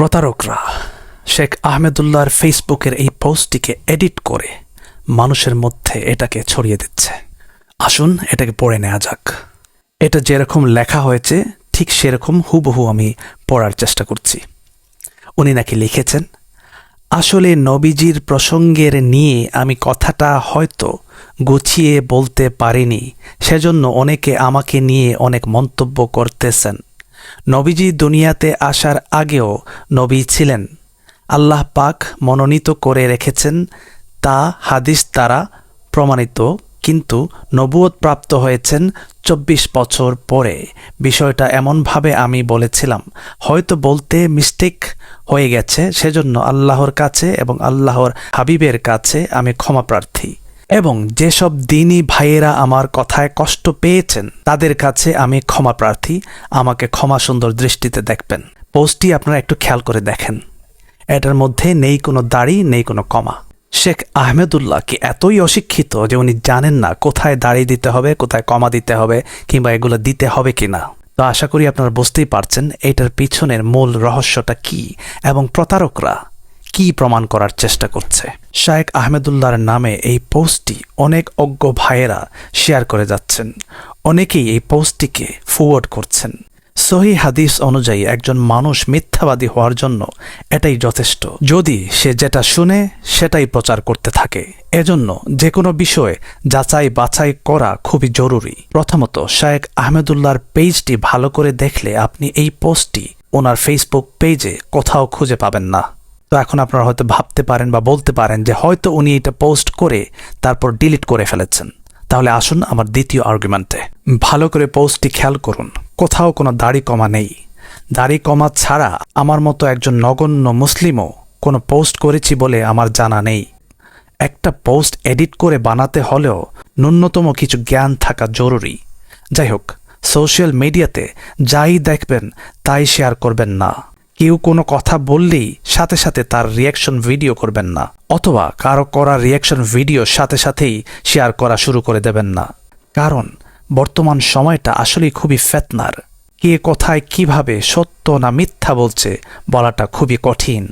প্রতারকরা শেখ আহমেদুল্লাহর ফেসবুকের এই পোস্টটিকে এডিট করে মানুষের মধ্যে এটাকে ছড়িয়ে দিচ্ছে। আসুন এটাকে পড়ে নেওয়া যাক। এটা যেরকম লেখা হয়েছে ঠিক সেরকম হুবহু আমি পড়ার চেষ্টা করছি। উনি নাকি লিখেছেন, আসলে নবীজির প্রসঙ্গের নিয়ে আমি কথাটা হয়তো গুছিয়ে বলতে পারিনি, সেজন্য অনেকে আমাকে নিয়ে অনেক মন্তব্য করতেছেন। নবীজি দুনিয়াতে আসার আগেও নবী ছিলেন, আল্লাহ পাক মনোনীত করে রেখেছেন, তা হাদিস দ্বারা প্রমাণিত, কিন্তু নবুয়ত প্রাপ্ত হয়েছেন 24 বছর পরে। বিষয়টা এমনভাবে আমি বলেছিলাম, হয়তো বলতে মিস্টেক হয়ে গেছে, সেজন্য আল্লাহর কাছে এবং আল্লাহর হাবিবের কাছে আমি ক্ষমা প্রার্থী। এবং যেসব দিনী ভাইয়েরা আমার কথায় কষ্ট পেয়েছেন তাদের কাছে আমি ক্ষমা প্রার্থী, আমাকে ক্ষমা সুন্দর দৃষ্টিতে দেখবেন। পোস্টটি আপনারা একটু খেয়াল করে দেখেন, এটার মধ্যে নেই কোনো দাড়ি, নেই কোনো কমা। শেখ আহমেদুল্লাহ কি এতই অশিক্ষিত যে উনি জানেন না কোথায় দাড়ি দিতে হবে, কোথায় কমা দিতে হবে, কিংবা এগুলো দিতে হবে কিনা? তো আশা করি আপনারা বুঝতেই পারছেন এটার পিছনের মূল রহস্যটা কি এবং প্রতারকরা কি প্রমাণ করার চেষ্টা করছে। শেখ আহমেদুল্লাহর নামে এই পোস্টটি অনেক অজ্ঞ ভাইয়েরা শেয়ার করে যাচ্ছেন, অনেকেই এই পোস্টটিকে ফরওয়ার্ড করছেন। সহিহ হাদিস অনুযায়ী একজন মানুষ মিথ্যাবাদী হওয়ার জন্য এটাই যথেষ্ট, যদি সে যেটা শুনে সেটাই প্রচার করতে থাকে। এজন্য যে কোনো বিষয়ে যাচাই বাছাই করা খুবই জরুরি। প্রথমত, শেখ আহমেদুল্লাহর পেজটি ভালো করে দেখলে আপনি এই পোস্টটি ওনার ফেসবুক পেজে কোথাও খুঁজে পাবেন না। তো এখন আপনারা হয়তো ভাবতে পারেন বা বলতে পারেন যে হয়তো উনি এটা পোস্ট করে তারপর ডিলিট করে ফেলেছেন। তাহলে আসুন আমার দ্বিতীয় আর্গুমেন্টে। ভালো করে পোস্টটি খেয়াল করুন, কোথাও কোনো দাড়ি কমা নেই। দাড়ি কমা ছাড়া আমার মতো একজন নগণ্য মুসলিমও কোনো পোস্ট করেছি বলে আমার জানা নেই। একটা পোস্ট এডিট করে বানাতে হলেও ন্যূনতম কিছু জ্ঞান থাকা জরুরি। যাই হোক, সোশ্যাল মিডিয়াতে যাই দেখবেন তাই শেয়ার করবেন না। কেউ কোনো কথা বললেই সাথে সাথে তার রিয়াকশন ভিডিও করবেন না, অথবা কারো করা রিয়াকশন ভিডিও সাথে সাথেই শেয়ার করা শুরু করে দেবেন না। কারণ বর্তমান সময়টা আসলেই খুবই ফেতনার। কে কোথায় কিভাবে সত্য না মিথ্যা বলছে বলাটা খুবই কঠিন।